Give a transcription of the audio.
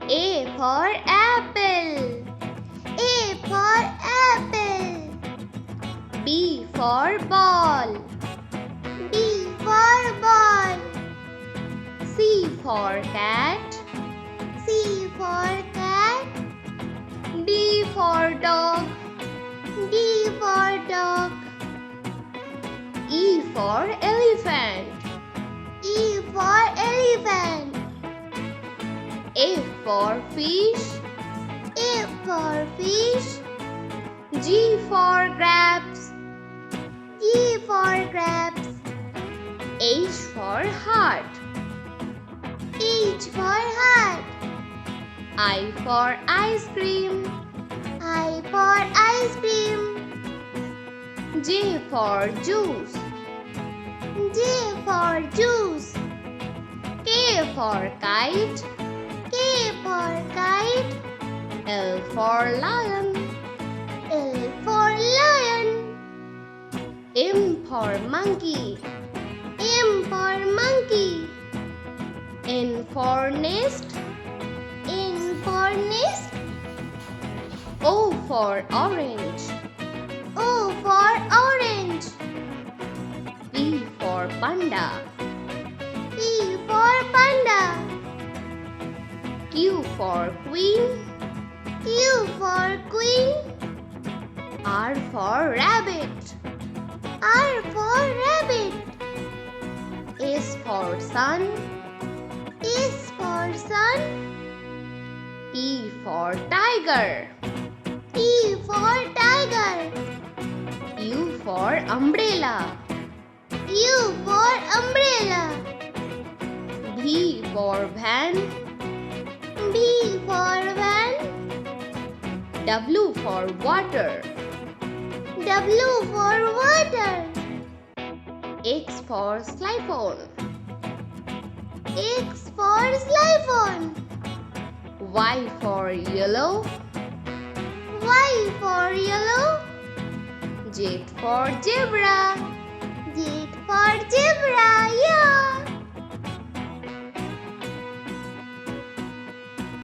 A for apple. A for apple. B for ball. B for ball. C for cat. C for cat. D for dog. D for dog. E for elephant. E for elephant. F for fish. F for fish. G for grapes. G for grapes. H for heart. H for heart. I for ice cream. I for ice cream. J for juice. J for juice. K for kite. K for kite. L for lion. L for lion. M for monkey. M for monkey. N for nest. N for nest. O for orange. O for orange. P for panda. P for panda. Q for queen. Q for queen. R for rabbit. R for rabbit. S for sun. S for sun. T for tiger. T for tiger. U for umbrella. U for umbrella. V for van. V for van. W for water. W for water. X for xylophone. X for xylophone. Y for yellow. Y for yellow. Z for zebra. Z for zebra, yeah.